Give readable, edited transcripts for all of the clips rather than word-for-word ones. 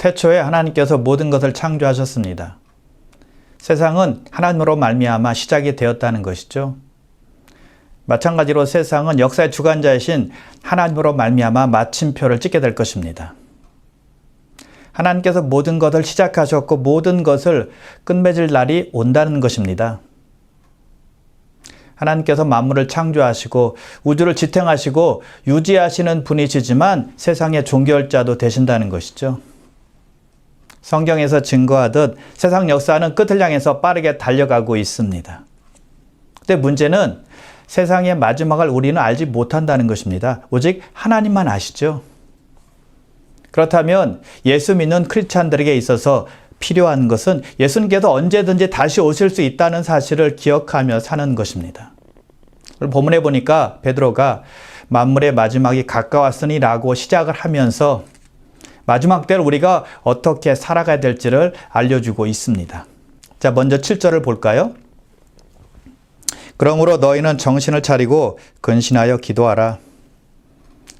태초에 하나님께서 모든 것을 창조하셨습니다. 세상은 하나님으로 말미암아 시작이 되었다는 것이죠. 마찬가지로 세상은 역사의 주관자이신 하나님으로 말미암아 마침표를 찍게 될 것입니다. 하나님께서 모든 것을 시작하셨고 모든 것을 끝맺을 날이 온다는 것입니다. 하나님께서 만물을 창조하시고 우주를 지탱하시고 유지하시는 분이시지만 세상의 종결자도 되신다는 것이죠. 성경에서 증거하듯 세상 역사는 끝을 향해서 빠르게 달려가고 있습니다. 근데 문제는 세상의 마지막을 우리는 알지 못한다는 것입니다. 오직 하나님만 아시죠. 그렇다면 예수 믿는 크리스찬들에게 있어서 필요한 것은 예수님께서 언제든지 다시 오실 수 있다는 사실을 기억하며 사는 것입니다. 본문에 보니까 베드로가 만물의 마지막이 가까웠으니 라고 시작을 하면서 마지막 때를 우리가 어떻게 살아가야 될지를 알려주고 있습니다. 자, 먼저 7절을 볼까요? 그러므로 너희는 정신을 차리고 근신하여 기도하라.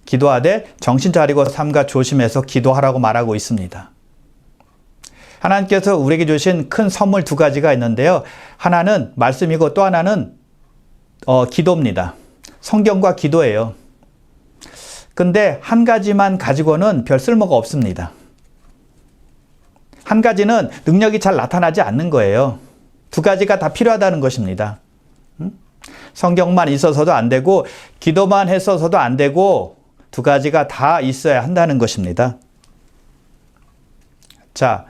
기도하되 정신 차리고 삼가 조심해서 기도하라고 말하고 있습니다. 하나님께서 우리에게 주신 큰 선물 두 가지가 있는데요. 하나는 말씀이고 또 하나는 기도입니다. 성경과 기도예요. 근데 한 가지만 가지고는 별 쓸모가 없습니다. 한 가지는 능력이 잘 나타나지 않는 거예요. 두 가지가 다 필요하다는 것입니다. 성경만 있어서도 안 되고 기도만 했어서도 안 되고 두 가지가 다 있어야 한다는 것입니다. 자,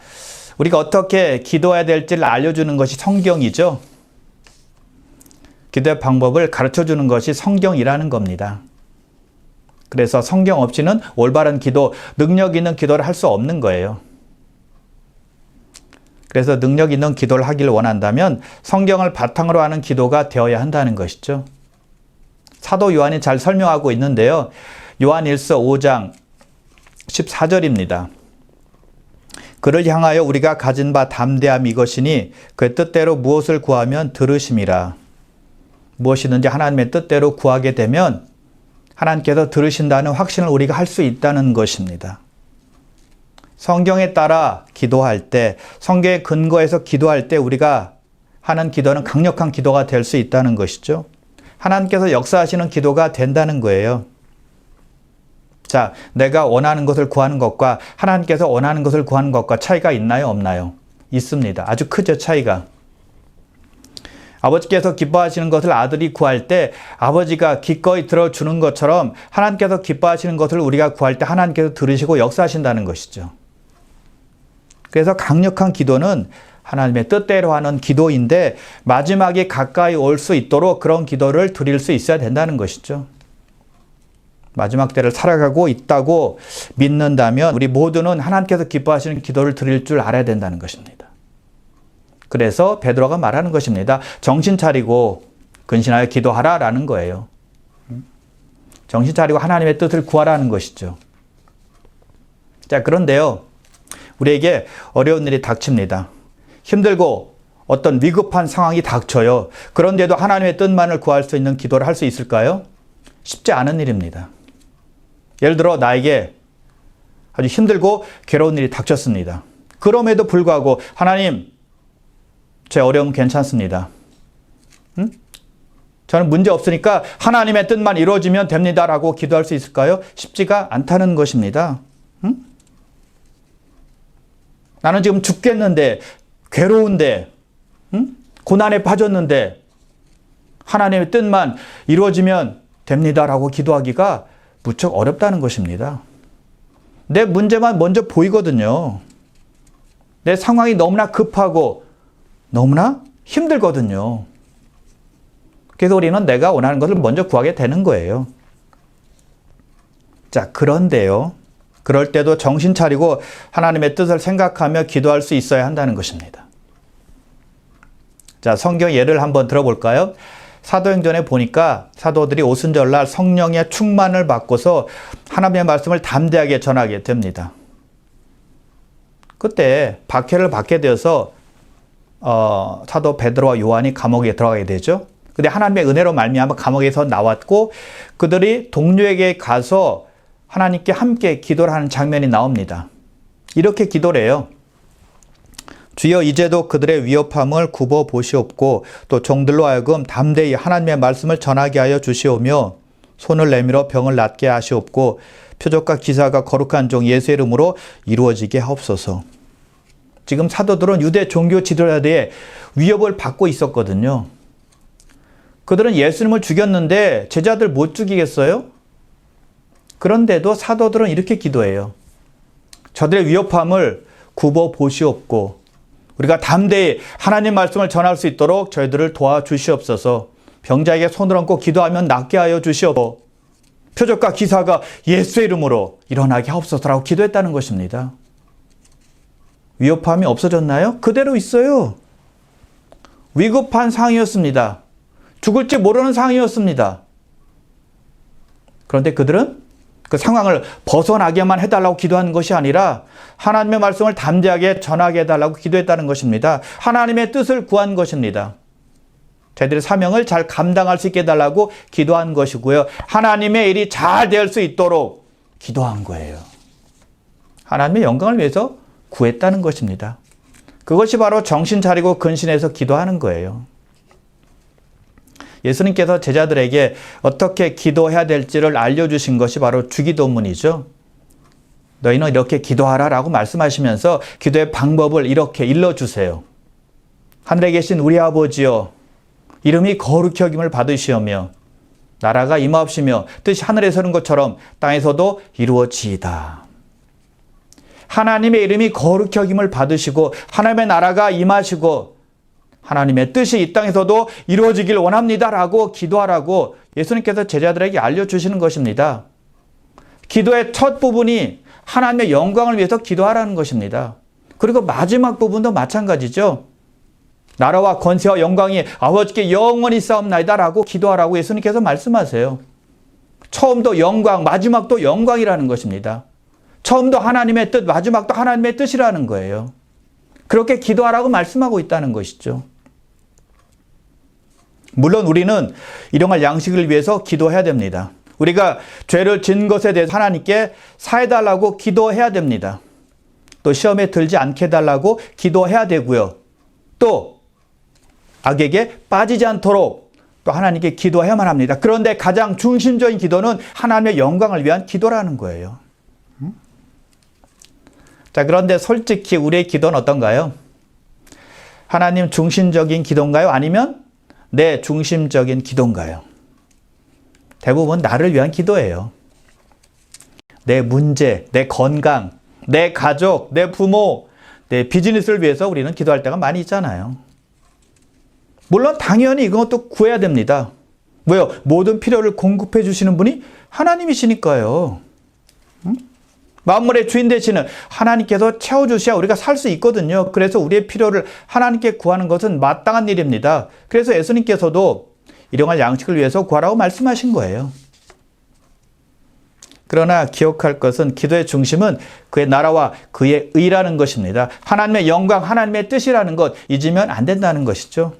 우리가 어떻게 기도해야 될지를 알려주는 것이 성경이죠. 기도의 방법을 가르쳐주는 것이 성경이라는 겁니다. 그래서 성경 없이는 올바른 기도, 능력 있는 기도를 할 수 없는 거예요. 그래서 능력 있는 기도를 하기를 원한다면 성경을 바탕으로 하는 기도가 되어야 한다는 것이죠. 사도 요한이 잘 설명하고 있는데요. 요한일서 5장 14절입니다. 그를 향하여 우리가 가진 바 담대함 이것이니 그의 뜻대로 무엇을 구하면 들으심이라. 무엇이든지 하나님의 뜻대로 구하게 되면 하나님께서 들으신다는 확신을 우리가 할 수 있다는 것입니다. 성경에 따라 기도할 때, 성경의 근거에서 기도할 때 우리가 하는 기도는 강력한 기도가 될 수 있다는 것이죠. 하나님께서 역사하시는 기도가 된다는 거예요. 자, 내가 원하는 것을 구하는 것과 하나님께서 원하는 것을 구하는 것과 차이가 있나요? 없나요? 있습니다. 아주 크죠, 차이가. 아버지께서 기뻐하시는 것을 아들이 구할 때 아버지가 기꺼이 들어주는 것처럼 하나님께서 기뻐하시는 것을 우리가 구할 때 하나님께서 들으시고 역사하신다는 것이죠. 그래서 강력한 기도는 하나님의 뜻대로 하는 기도인데 마지막에 가까이 올 수 있도록 그런 기도를 드릴 수 있어야 된다는 것이죠. 마지막 때를 살아가고 있다고 믿는다면 우리 모두는 하나님께서 기뻐하시는 기도를 드릴 줄 알아야 된다는 것입니다. 그래서 베드로가 말하는 것입니다. 정신 차리고 근신하여 기도하라 라는 거예요. 정신 차리고 하나님의 뜻을 구하라는 것이죠. 자, 그런데요. 우리에게 어려운 일이 닥칩니다. 힘들고 어떤 위급한 상황이 닥쳐요. 그런데도 하나님의 뜻만을 구할 수 있는 기도를 할 수 있을까요? 쉽지 않은 일입니다. 예를 들어 나에게 아주 힘들고 괴로운 일이 닥쳤습니다. 그럼에도 불구하고 하나님, 제 어려움 괜찮습니다. 저는 문제 없으니까 하나님의 뜻만 이루어지면 됩니다라고 기도할 수 있을까요? 쉽지가 않다는 것입니다. 나는 지금 죽겠는데, 괴로운데, 고난에 빠졌는데 하나님의 뜻만 이루어지면 됩니다라고 기도하기가 무척 어렵다는 것입니다. 내 문제만 먼저 보이거든요. 내 상황이 너무나 급하고 너무나 힘들거든요. 그래서 우리는 내가 원하는 것을 먼저 구하게 되는 거예요. 자, 그런데요. 그럴 때도 정신 차리고 하나님의 뜻을 생각하며 기도할 수 있어야 한다는 것입니다. 자, 성경 예를 한번 들어볼까요? 사도행전에 보니까 사도들이 오순절날 성령의 충만을 받고서 하나님의 말씀을 담대하게 전하게 됩니다. 그때 박해를 받게 되어서 사도 베드로와 요한이 감옥에 들어가게 되죠. 근데 하나님의 은혜로 말미암아 감옥에서 나왔고 그들이 동료에게 가서 하나님께 함께 기도를 하는 장면이 나옵니다. 이렇게 기도를 해요. 주여 이제도 그들의 위협함을 굽어 보시옵고 또 종들로 하여금 담대히 하나님의 말씀을 전하게 하여 주시오며 손을 내밀어 병을 낫게 하시옵고 표적과 기사가 거룩한 종 예수의 이름으로 이루어지게 하옵소서. 지금 사도들은 유대 종교 지도자들의 위협을 받고 있었거든요. 그들은 예수님을 죽였는데 제자들 못 죽이겠어요? 그런데도 사도들은 이렇게 기도해요. 저들의 위협함을 굽어 보시옵고 우리가 담대히 하나님 말씀을 전할 수 있도록 저희들을 도와주시옵소서. 병자에게 손을 얹고 기도하면 낫게 하여 주시옵고 표적과 기사가 예수의 이름으로 일어나게 하옵소서라고 기도했다는 것입니다. 위협함이 없어졌나요? 그대로 있어요. 위급한 상황이었습니다. 죽을지 모르는 상황이었습니다. 그런데 그들은 그 상황을 벗어나게만 해달라고 기도하는 것이 아니라 하나님의 말씀을 담대하게 전하게 해달라고 기도했다는 것입니다. 하나님의 뜻을 구한 것입니다. 저희들의 사명을 잘 감당할 수 있게 해달라고 기도한 것이고요. 하나님의 일이 잘 될 수 있도록 기도한 거예요. 하나님의 영광을 위해서 구했다는 것입니다. 그것이 바로 정신 차리고 근신해서 기도하는 거예요. 예수님께서 제자들에게 어떻게 기도해야 될지를 알려주신 것이 바로 주기도문이죠. 너희는 이렇게 기도하라 라고 말씀하시면서 기도의 방법을 이렇게 일러주세요. 하늘에 계신 우리 아버지여 이름이 거룩히 여김을 받으시오며 나라가 임하옵시며 뜻이 하늘에서 이룬 것처럼 땅에서도 이루어지이다. 하나님의 이름이 거룩히 여김을 받으시고 하나님의 나라가 임하시고 하나님의 뜻이 이 땅에서도 이루어지길 원합니다라고 기도하라고 예수님께서 제자들에게 알려주시는 것입니다. 기도의 첫 부분이 하나님의 영광을 위해서 기도하라는 것입니다. 그리고 마지막 부분도 마찬가지죠. 나라와 권세와 영광이 아버지께 영원히 싸움나이다라고 기도하라고 예수님께서 말씀하세요. 처음도 영광, 마지막도 영광이라는 것입니다. 처음도 하나님의 뜻, 마지막도 하나님의 뜻이라는 거예요. 그렇게 기도하라고 말씀하고 있다는 것이죠. 물론 우리는 일용할 양식을 위해서 기도해야 됩니다. 우리가 죄를 진 것에 대해서 하나님께 사해달라고 기도해야 됩니다. 또 시험에 들지 않게 해달라고 기도해야 되고요. 또 악에게 빠지지 않도록 또 하나님께 기도해야만 합니다. 그런데 가장 중심적인 기도는 하나님의 영광을 위한 기도라는 거예요. 자, 그런데 솔직히 우리의 기도는 어떤가요? 하나님 중심적인 기도인가요? 아니면 내 중심적인 기도인가요? 대부분 나를 위한 기도예요. 내 문제, 내 건강, 내 가족, 내 부모, 내 비즈니스를 위해서 우리는 기도할 때가 많이 있잖아요. 물론 당연히 이것도 구해야 됩니다. 왜요? 모든 필요를 공급해 주시는 분이 하나님이시니까요. 만물의 주인 되시는 하나님께서 채워주셔야 우리가 살 수 있거든요. 그래서 우리의 필요를 하나님께 구하는 것은 마땅한 일입니다. 그래서 예수님께서도 일용할 양식을 위해서 구하라고 말씀하신 거예요. 그러나 기억할 것은 기도의 중심은 그의 나라와 그의 의라는 것입니다. 하나님의 영광, 하나님의 뜻이라는 것 잊으면 안 된다는 것이죠.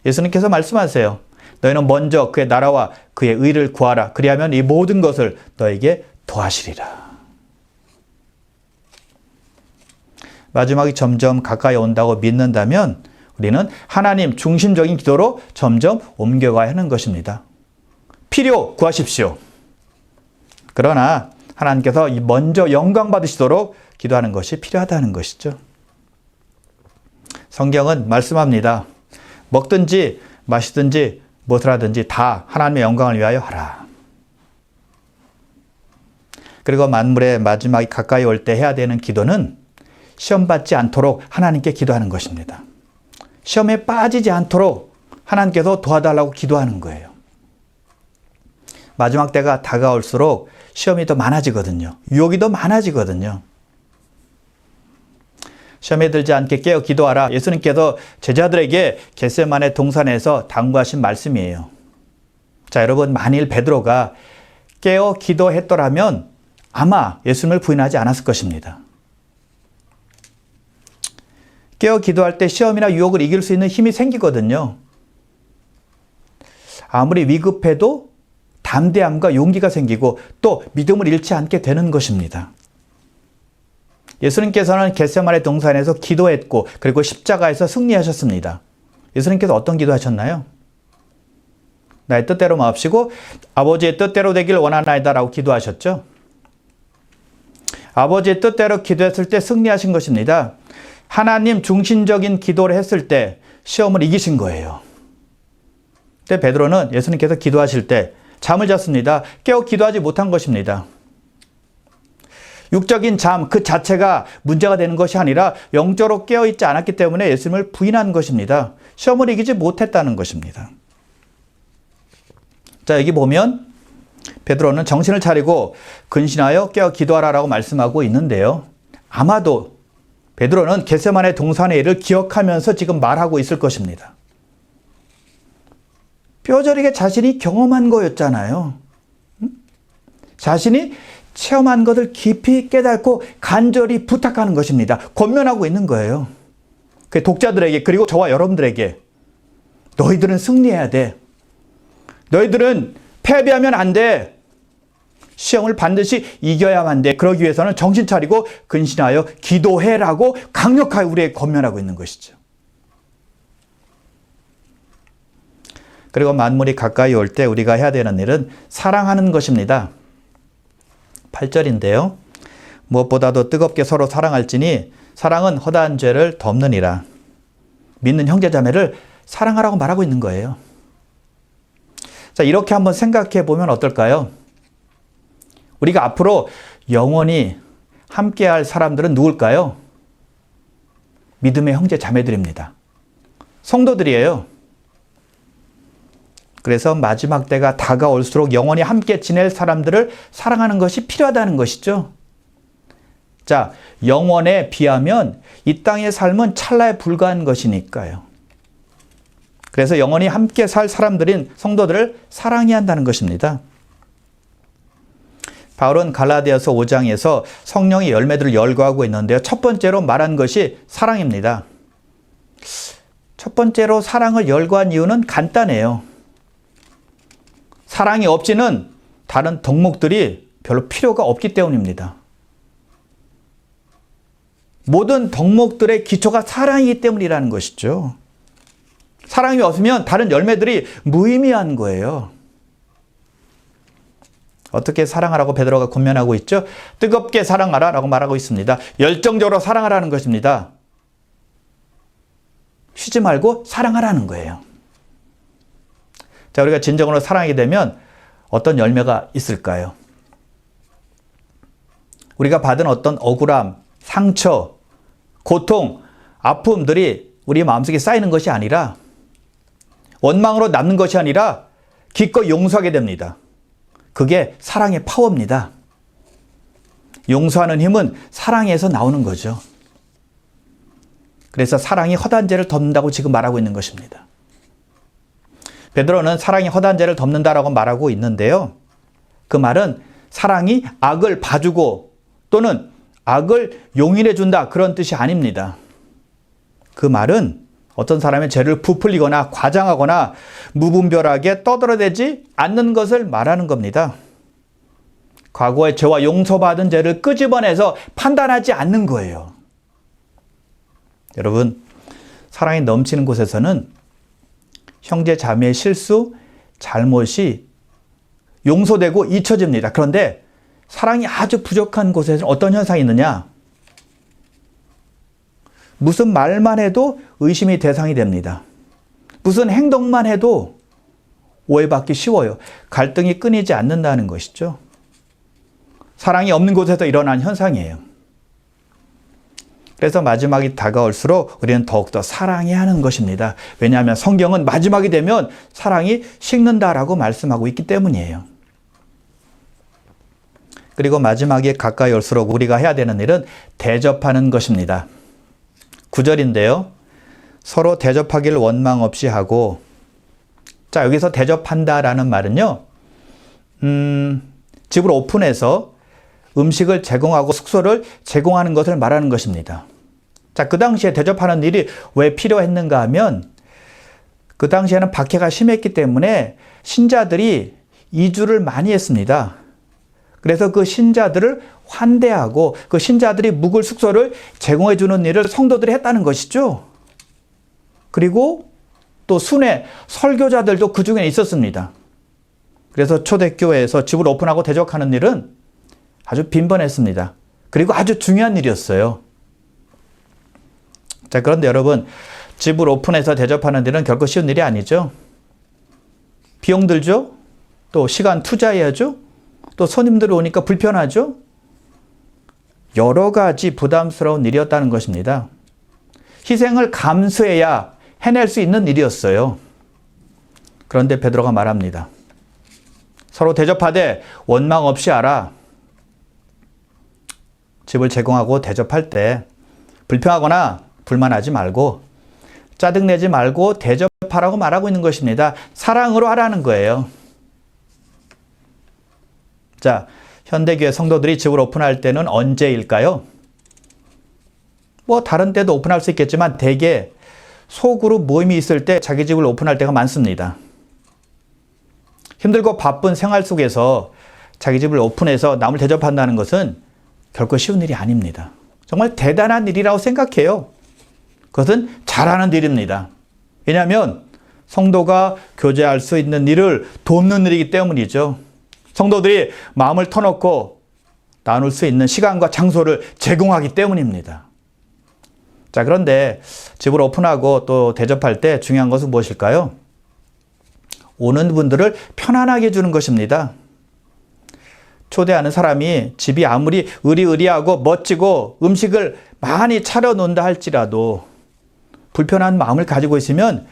예수님께서 말씀하세요. 너희는 먼저 그의 나라와 그의 의를 구하라. 그리하면 이 모든 것을 너에게 더하시리라. 마지막이 점점 가까이 온다고 믿는다면 우리는 하나님 중심적인 기도로 점점 옮겨가야 하는 것입니다. 필요 구하십시오. 그러나 하나님께서 먼저 영광 받으시도록 기도하는 것이 필요하다는 것이죠. 성경은 말씀합니다. 먹든지 마시든지 무엇을 하든지 다 하나님의 영광을 위하여 하라. 그리고 만물의 마지막이 가까이 올 때 해야 되는 기도는 시험 받지 않도록 하나님께 기도하는 것입니다. 시험에 빠지지 않도록 하나님께서 도와달라고 기도하는 거예요. 마지막 때가 다가올수록 시험이 더 많아지거든요. 유혹이 더 많아지거든요. 시험에 들지 않게 깨어 기도하라. 예수님께서 제자들에게 겟세마네 동산에서 당부하신 말씀이에요. 자, 여러분, 만일 베드로가 깨어 기도했더라면 아마 예수님을 부인하지 않았을 것입니다. 깨어 기도할 때 시험이나 유혹을 이길 수 있는 힘이 생기거든요. 아무리 위급해도 담대함과 용기가 생기고 또 믿음을 잃지 않게 되는 것입니다. 예수님께서는 겟세마네 동산에서 기도했고 그리고 십자가에서 승리하셨습니다. 예수님께서 어떤 기도하셨나요? 나의 뜻대로 마옵시고 아버지의 뜻대로 되길 원하나이다 라고 기도하셨죠. 아버지의 뜻대로 기도했을 때 승리하신 것입니다. 하나님 중심적인 기도를 했을 때 시험을 이기신 거예요. 근데 베드로는 예수님께서 기도하실 때 잠을 잤습니다. 깨어 기도하지 못한 것입니다. 육적인 잠 그 자체가 문제가 되는 것이 아니라 영적으로 깨어있지 않았기 때문에 예수님을 부인한 것입니다. 시험을 이기지 못했다는 것입니다. 자, 여기 보면 베드로는 정신을 차리고 근신하여 깨어 기도하라라고 말씀하고 있는데요. 아마도 베드로는 겟세마네 동산의 일을 기억하면서 지금 말하고 있을 것입니다. 뼈저리게 자신이 경험한 거였잖아요. 자신이 체험한 것을 깊이 깨닫고 간절히 부탁하는 것입니다. 권면하고 있는 거예요. 그 독자들에게 그리고 저와 여러분들에게 너희들은 승리해야 돼. 너희들은 패배하면 안 돼. 시험을 반드시 이겨야만 돼. 그러기 위해서는 정신 차리고 근신하여 기도해라고 강력하게 우리에게 권면하고 있는 것이죠. 그리고 만물이 가까이 올 때 우리가 해야 되는 일은 사랑하는 것입니다. 8절인데요. 무엇보다도 뜨겁게 서로 사랑할지니 사랑은 허다한 죄를 덮느니라. 믿는 형제자매를 사랑하라고 말하고 있는 거예요. 자, 이렇게 한번 생각해 보면 어떨까요? 우리가 앞으로 영원히 함께할 사람들은 누굴까요? 믿음의 형제 자매들입니다. 성도들이에요. 그래서 마지막 때가 다가올수록 영원히 함께 지낼 사람들을 사랑하는 것이 필요하다는 것이죠. 자, 영원에 비하면 이 땅의 삶은 찰나에 불과한 것이니까요. 그래서 영원히 함께 살 사람들인 성도들을 사랑해야 한다는 것입니다. 바울은 갈라디아서 5장에서 성령의 열매들을 열거하고 있는데요. 첫 번째로 말한 것이 사랑입니다. 첫 번째로 사랑을 열거한 이유는 간단해요. 사랑이 없이는 다른 덕목들이 별로 필요가 없기 때문입니다. 모든 덕목들의 기초가 사랑이기 때문이라는 것이죠. 사랑이 없으면 다른 열매들이 무의미한 거예요. 어떻게 사랑하라고 베드로가 권면하고 있죠? 뜨겁게 사랑하라 라고 말하고 있습니다. 열정적으로 사랑하라는 것입니다. 쉬지 말고 사랑하라는 거예요. 자, 우리가 진정으로 사랑하게 되면 어떤 열매가 있을까요? 우리가 받은 어떤 억울함, 상처, 고통, 아픔들이 우리 마음속에 쌓이는 것이 아니라 원망으로 남는 것이 아니라 기꺼이 용서하게 됩니다. 그게 사랑의 파워입니다. 용서하는 힘은 사랑에서 나오는 거죠. 그래서 사랑이 허다한 죄를 덮는다고 지금 말하고 있는 것입니다. 베드로는 사랑이 허다한 죄를 덮는다라고 말하고 있는데요. 그 말은 사랑이 악을 봐주고 또는 악을 용인해 준다 그런 뜻이 아닙니다. 그 말은 어떤 사람의 죄를 부풀리거나 과장하거나 무분별하게 떠들어대지 않는 것을 말하는 겁니다. 과거의 죄와 용서받은 죄를 끄집어내서 판단하지 않는 거예요. 여러분, 사랑이 넘치는 곳에서는 형제 자매의 실수, 잘못이 용서되고 잊혀집니다. 그런데 사랑이 아주 부족한 곳에서는 어떤 현상이 있느냐? 무슨 말만 해도 의심이 대상이 됩니다. 무슨 행동만 해도 오해받기 쉬워요. 갈등이 끊이지 않는다는 것이죠. 사랑이 없는 곳에서 일어난 현상이에요. 그래서 마지막이 다가올수록 우리는 더욱더 사랑해야 하는 것입니다. 왜냐하면 성경은 마지막이 되면 사랑이 식는다라고 말씀하고 있기 때문이에요. 그리고 마지막에 가까이 올수록 우리가 해야 되는 일은 대접하는 것입니다. 9절인데요. 서로 대접하기를 원망 없이 하고, 자, 여기서 대접한다라는 말은요, 집을 오픈해서 음식을 제공하고 숙소를 제공하는 것을 말하는 것입니다. 자, 그 당시에 대접하는 일이 왜 필요했는가 하면 그 당시에는 박해가 심했기 때문에 신자들이 이주를 많이 했습니다. 그래서 그 신자들을 환대하고 그 신자들이 묵을 숙소를 제공해 주는 일을 성도들이 했다는 것이죠. 그리고 또 순회 설교자들도 그 중에 있었습니다. 그래서 초대교회에서 집을 오픈하고 대접하는 일은 아주 빈번했습니다. 그리고 아주 중요한 일이었어요. 자, 그런데 여러분, 집을 오픈해서 대접하는 일은 결코 쉬운 일이 아니죠. 비용 들죠? 또 시간 투자해야죠? 또 손님들이 오니까 불편하죠? 여러 가지 부담스러운 일이었다는 것입니다. 희생을 감수해야 해낼 수 있는 일이었어요. 그런데 베드로가 말합니다. 서로 대접하되 원망 없이 하라. 집을 제공하고 대접할 때 불평하거나 불만하지 말고 짜증내지 말고 대접하라고 말하고 있는 것입니다. 사랑으로 하라는 거예요. 자, 현대교회 성도들이 집을 오픈할 때는 언제일까요? 뭐 다른 때도 오픈할 수 있겠지만 대개 소그룹 모임이 있을 때 자기 집을 오픈할 때가 많습니다. 힘들고 바쁜 생활 속에서 자기 집을 오픈해서 남을 대접한다는 것은 결코 쉬운 일이 아닙니다. 정말 대단한 일이라고 생각해요. 그것은 잘하는 일입니다. 왜냐하면 성도가 교제할 수 있는 일을 돕는 일이기 때문이죠. 성도들이 마음을 터놓고 나눌 수 있는 시간과 장소를 제공하기 때문입니다. 자, 그런데 집을 오픈하고 또 대접할 때 중요한 것은 무엇일까요? 오는 분들을 편안하게 해주는 것입니다. 초대하는 사람이 집이 아무리 으리으리하고 멋지고 음식을 많이 차려놓는다 할지라도 불편한 마음을 가지고 있으면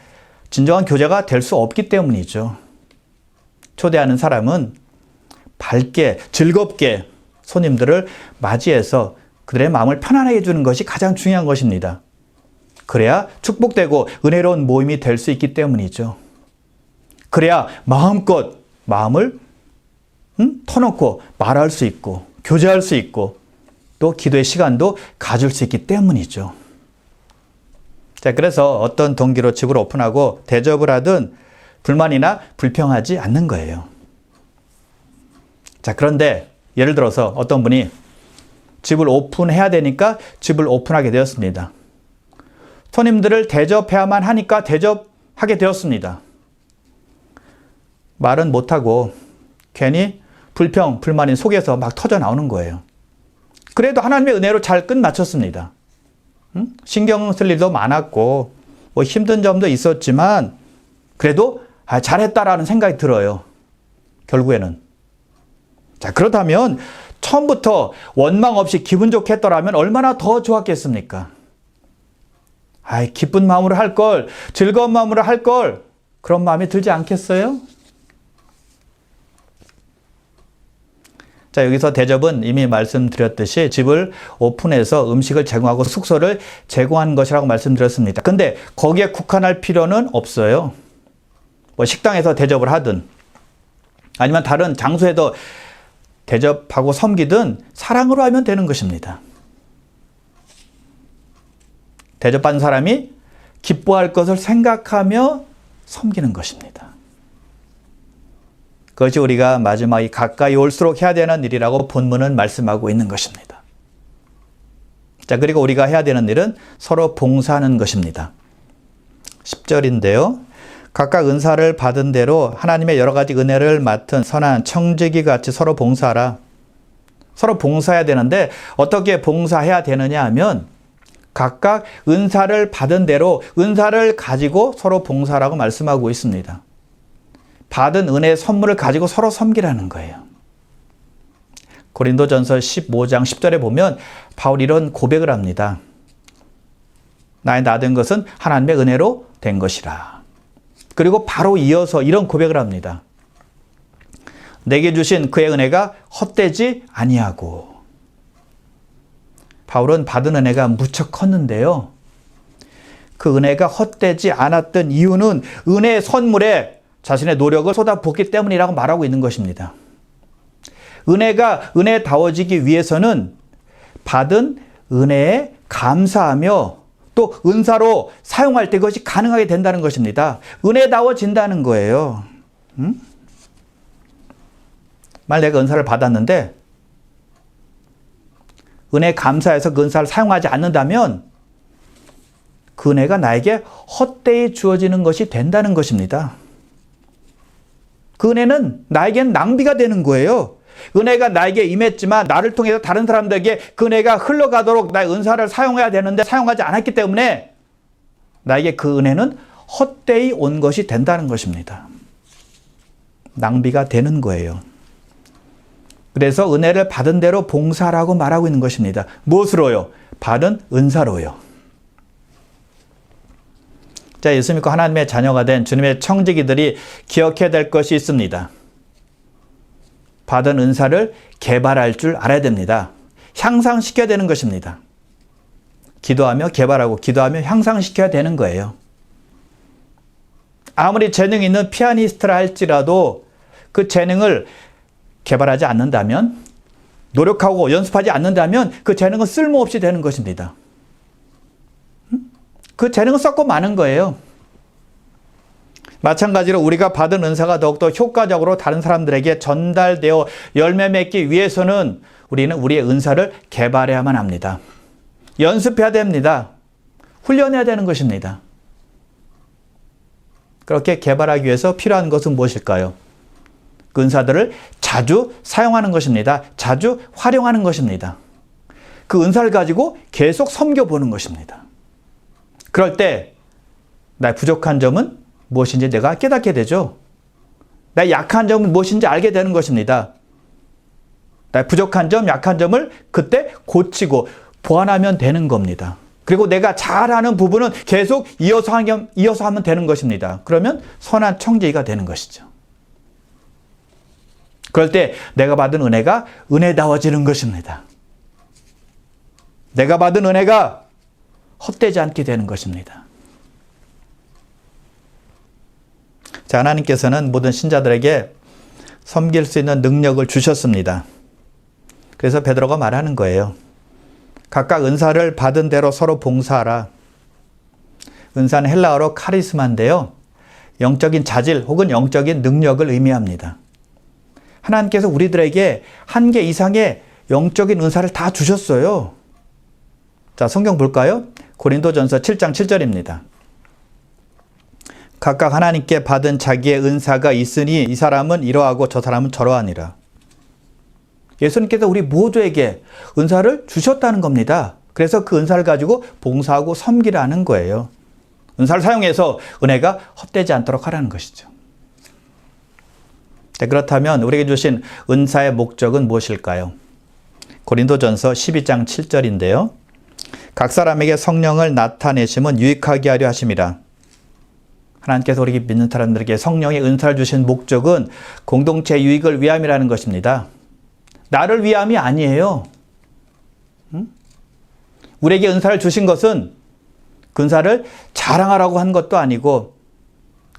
진정한 교제가 될 수 없기 때문이죠. 초대하는 사람은 밝게 즐겁게 손님들을 맞이해서 그들의 마음을 편안하게 해주는 것이 가장 중요한 것입니다. 그래야 축복되고 은혜로운 모임이 될 수 있기 때문이죠. 그래야 마음껏 마음을 터놓고 말할 수 있고 교제할 수 있고 또 기도의 시간도 가질 수 있기 때문이죠. 자, 그래서 어떤 동기로 집을 오픈하고 대접을 하든 불만이나 불평하지 않는 거예요. 자, 그런데 예를 들어서 어떤 분이 집을 오픈해야 되니까 집을 오픈하게 되었습니다. 손님들을 대접해야만 하니까 대접하게 되었습니다. 말은 못하고 괜히 불평, 불만이 속에서 막 터져 나오는 거예요. 그래도 하나님의 은혜로 잘 끝마쳤습니다. 신경 쓸 일도 많았고 뭐 힘든 점도 있었지만 그래도 잘했다라는 생각이 들어요. 결국에는. 자, 그렇다면 처음부터 원망 없이 기분 좋게 했더라면 얼마나 더 좋았겠습니까? 기쁜 마음으로 할 걸, 즐거운 마음으로 할 걸, 그런 마음이 들지 않겠어요? 자, 여기서 대접은 이미 말씀드렸듯이 집을 오픈해서 음식을 제공하고 숙소를 제공한 것이라고 말씀드렸습니다. 근데 거기에 국한할 필요는 없어요. 뭐 식당에서 대접을 하든 아니면 다른 장소에도 대접하고 섬기든 사랑으로 하면 되는 것입니다. 대접받는 사람이 기뻐할 것을 생각하며 섬기는 것입니다. 그것이 우리가 마지막에 가까이 올수록 해야 되는 일이라고 본문은 말씀하고 있는 것입니다. 자, 그리고 우리가 해야 되는 일은 서로 봉사하는 것입니다. 10절인데요. 각각 은사를 받은 대로 하나님의 여러 가지 은혜를 맡은 선한 청지기 같이 서로 봉사하라. 서로 봉사해야 되는데 어떻게 봉사해야 되느냐 하면 각각 은사를 받은 대로 은사를 가지고 서로 봉사라고 말씀하고 있습니다. 받은 은혜의 선물을 가지고 서로 섬기라는 거예요. 고린도전서 15장 10절에 보면 바울이 이런 고백을 합니다. 나의 나된 것은 하나님의 은혜로 된 것이라. 그리고 바로 이어서 이런 고백을 합니다. 내게 주신 그의 은혜가 헛되지 아니하고. 바울은 받은 은혜가 무척 컸는데요. 그 은혜가 헛되지 않았던 이유는 은혜의 선물에 자신의 노력을 쏟아붓기 때문이라고 말하고 있는 것입니다. 은혜가 은혜다워지기 위해서는 받은 은혜에 감사하며 또 은사로 사용할 때 그것이 가능하게 된다는 것입니다. 은혜다워진다는 거예요. 만약 내가 은사를 받았는데 은혜 감사해서 그 은사를 사용하지 않는다면 그 은혜가 나에게 헛되이 주어지는 것이 된다는 것입니다. 그 은혜는 나에겐 낭비가 되는 거예요. 은혜가 나에게 임했지만 나를 통해서 다른 사람들에게 그 은혜가 흘러가도록 나의 은사를 사용해야 되는데 사용하지 않았기 때문에 나에게 그 은혜는 헛되이 온 것이 된다는 것입니다. 낭비가 되는 거예요. 그래서 은혜를 받은 대로 봉사라고 말하고 있는 것입니다. 무엇으로요? 받은 은사로요. 자, 예수 믿고 하나님의 자녀가 된 주님의 청지기들이 기억해야 될 것이 있습니다. 받은 은사를 개발할 줄 알아야 됩니다. 향상시켜야 되는 것입니다. 기도하며 개발하고 기도하며 향상시켜야 되는 거예요. 아무리 재능 있는 피아니스트라 할지라도 그 재능을 개발하지 않는다면, 노력하고 연습하지 않는다면 그 재능은 쓸모없이 되는 것입니다. 그 재능은 썩고 마는 거예요. 마찬가지로 우리가 받은 은사가 더욱더 효과적으로 다른 사람들에게 전달되어 열매 맺기 위해서는 우리는 우리의 은사를 개발해야만 합니다. 연습해야 됩니다. 훈련해야 되는 것입니다. 그렇게 개발하기 위해서 필요한 것은 무엇일까요? 그 은사들을 자주 사용하는 것입니다. 자주 활용하는 것입니다. 그 은사를 가지고 계속 섬겨보는 것입니다. 그럴 때 나의 부족한 점은 무엇인지 내가 깨닫게 되죠. 나의 약한 점은 무엇인지 알게 되는 것입니다. 나의 부족한 점, 약한 점을 그때 고치고 보완하면 되는 겁니다. 그리고 내가 잘하는 부분은 계속 이어서 하면 되는 것입니다. 그러면 선한 청지기가 되는 것이죠. 그럴 때 내가 받은 은혜가 은혜다워지는 것입니다. 내가 받은 은혜가 헛되지 않게 되는 것입니다. 자, 하나님께서는 모든 신자들에게 섬길 수 있는 능력을 주셨습니다. 그래서 베드로가 말하는 거예요. 각각 은사를 받은 대로 서로 봉사하라. 은사는 헬라어로 카리스마인데요. 영적인 자질 혹은 영적인 능력을 의미합니다. 하나님께서 우리들에게 한 개 이상의 영적인 은사를 다 주셨어요. 자, 성경 볼까요? 고린도전서 7장 7절입니다. 각각 하나님께 받은 자기의 은사가 있으니 이 사람은 이러하고 저 사람은 저러하니라. 예수님께서 우리 모두에게 은사를 주셨다는 겁니다. 그래서 그 은사를 가지고 봉사하고 섬기라는 거예요. 은사를 사용해서 은혜가 헛되지 않도록 하라는 것이죠. 네, 그렇다면 우리에게 주신 은사의 목적은 무엇일까요? 고린도전서 12장 7절인데요. 각 사람에게 성령을 나타내심은 유익하게 하려 하심이라. 하나님께서 우리 믿는 사람들에게 성령의 은사를 주신 목적은 공동체 유익을 위함이라는 것입니다. 나를 위함이 아니에요. 우리에게 은사를 주신 것은 그 은사를 자랑하라고 한 것도 아니고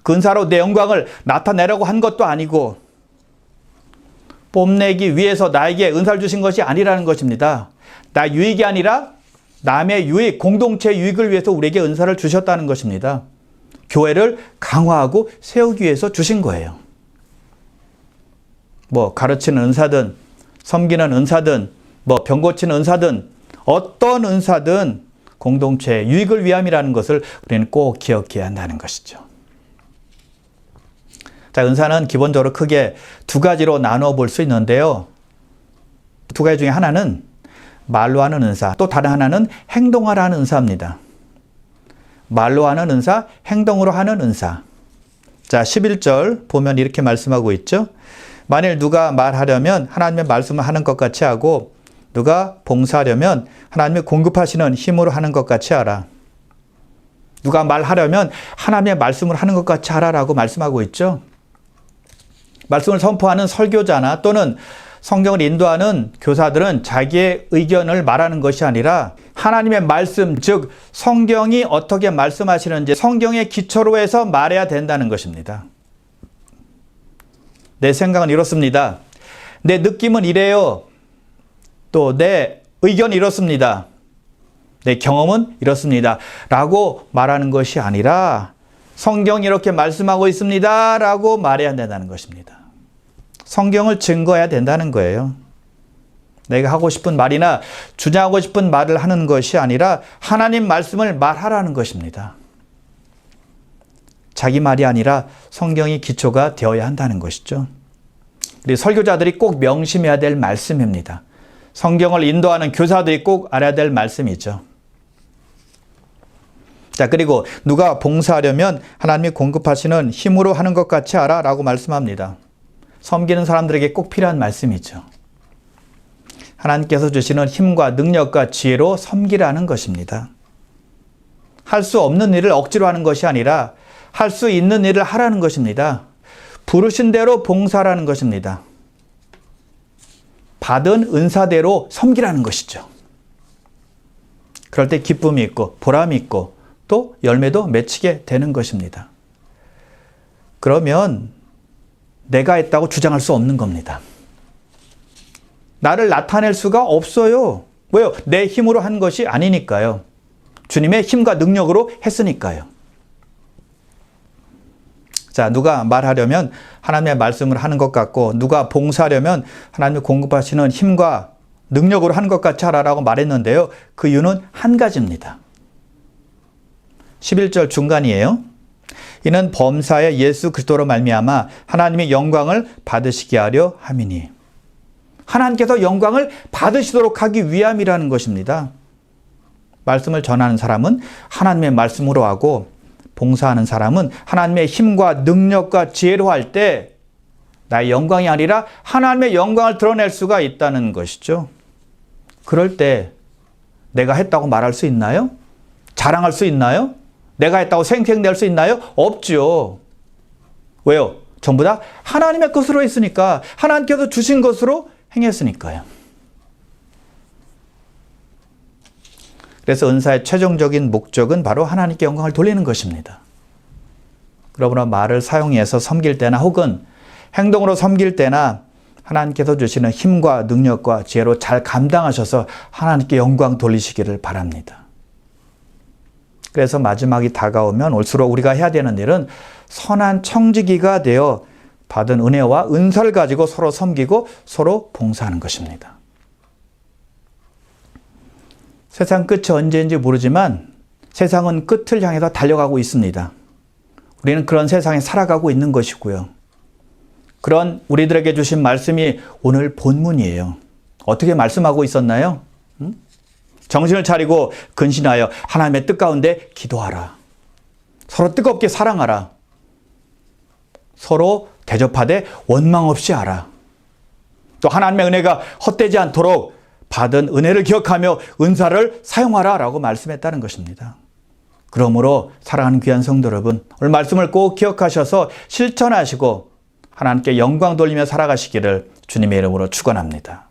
그 은사로 내 영광을 나타내라고 한 것도 아니고 뽐내기 위해서 나에게 은사를 주신 것이 아니라는 것입니다. 나 유익이 아니라 남의 유익, 공동체 유익을 위해서 우리에게 은사를 주셨다는 것입니다. 교회를 강화하고 세우기 위해서 주신 거예요. 가르치는 은사든 섬기는 은사든 병 고치는 은사든 어떤 은사든 공동체의 유익을 위함이라는 것을 우리는 꼭 기억해야 한다는 것이죠. 자, 은사는 기본적으로 크게 두 가지로 나누어 볼 수 있는데요. 두 가지 중에 하나는 말로 하는 은사, 또 다른 하나는 행동하라 하는 은사입니다. 말로 하는 은사, 행동으로 하는 은사. 자, 11절 보면 이렇게 말씀하고 있죠. 만일 누가 말하려면 하나님의 말씀을 하는 것 같이 하고 누가 봉사하려면 하나님의 공급하시는 힘으로 하는 것 같이 하라. 누가 말하려면 하나님의 말씀을 하는 것 같이 하라라고 말씀하고 있죠. 말씀을 선포하는 설교자나 또는 성경을 인도하는 교사들은 자기의 의견을 말하는 것이 아니라 하나님의 말씀, 즉 성경이 어떻게 말씀하시는지 성경의 기초로 해서 말해야 된다는 것입니다. 내 생각은 이렇습니다. 내 느낌은 이래요. 또 내 의견이 이렇습니다. 내 경험은 이렇습니다. 라고 말하는 것이 아니라 성경이 이렇게 말씀하고 있습니다. 라고 말해야 된다는 것입니다. 성경을 증거해야 된다는 거예요. 내가 하고 싶은 말이나 주장하고 싶은 말을 하는 것이 아니라 하나님 말씀을 말하라는 것입니다. 자기 말이 아니라 성경이 기초가 되어야 한다는 것이죠. 우리 설교자들이 꼭 명심해야 될 말씀입니다. 성경을 인도하는 교사들이 꼭 알아야 될 말씀이죠. 자, 그리고 누가 봉사하려면 하나님이 공급하시는 힘으로 하는 것 같이 하라 라고 말씀합니다. 섬기는 사람들에게 꼭 필요한 말씀이죠. 하나님께서 주시는 힘과 능력과 지혜로 섬기라는 것입니다. 할 수 없는 일을 억지로 하는 것이 아니라 할 수 있는 일을 하라는 것입니다. 부르신 대로 봉사라는 것입니다. 받은 은사대로 섬기라는 것이죠. 그럴 때 기쁨이 있고 보람이 있고 또 열매도 맺히게 되는 것입니다. 그러면 내가 했다고 주장할 수 없는 겁니다. 나를 나타낼 수가 없어요. 왜요? 내 힘으로 한 것이 아니니까요. 주님의 힘과 능력으로 했으니까요. 자, 누가 말하려면 하나님의 말씀을 하는 것 같고 누가 봉사하려면 하나님이 공급하시는 힘과 능력으로 하는 것 같이 하라라고 말했는데요. 그 이유는 한 가지입니다. 11절 중간이에요. 이는 범사의 예수 그리스도로 말미암아 하나님의 영광을 받으시게 하려 함이니. 하나님께서 영광을 받으시도록 하기 위함이라는 것입니다. 말씀을 전하는 사람은 하나님의 말씀으로 하고 봉사하는 사람은 하나님의 힘과 능력과 지혜로 할 때 나의 영광이 아니라 하나님의 영광을 드러낼 수가 있다는 것이죠. 그럴 때 내가 했다고 말할 수 있나요? 자랑할 수 있나요? 내가 했다고 생색낼 수 있나요? 없죠. 왜요? 전부 다 하나님의 것으로 했으니까, 하나님께서 주신 것으로 행했으니까요. 그래서 은사의 최종적인 목적은 바로 하나님께 영광을 돌리는 것입니다. 그러므로 말을 사용해서 섬길 때나 혹은 행동으로 섬길 때나 하나님께서 주시는 힘과 능력과 지혜로 잘 감당하셔서 하나님께 영광 돌리시기를 바랍니다. 그래서 마지막이 다가오면 올수록 우리가 해야 되는 일은 선한 청지기가 되어 받은 은혜와 은사를 가지고 서로 섬기고 서로 봉사하는 것입니다. 세상 끝이 언제인지 모르지만 세상은 끝을 향해서 달려가고 있습니다. 우리는 그런 세상에 살아가고 있는 것이고요. 그런 우리들에게 주신 말씀이 오늘 본문이에요. 어떻게 말씀하고 있었나요? 정신을 차리고 근신하여 하나님의 뜻 가운데 기도하라. 서로 뜨겁게 사랑하라. 서로 대접하되 원망 없이 하라. 또 하나님의 은혜가 헛되지 않도록 받은 은혜를 기억하며 은사를 사용하라 라고 말씀했다는 것입니다. 그러므로 사랑하는 귀한 성도 여러분, 오늘 말씀을 꼭 기억하셔서 실천하시고 하나님께 영광 돌리며 살아가시기를 주님의 이름으로 축원합니다.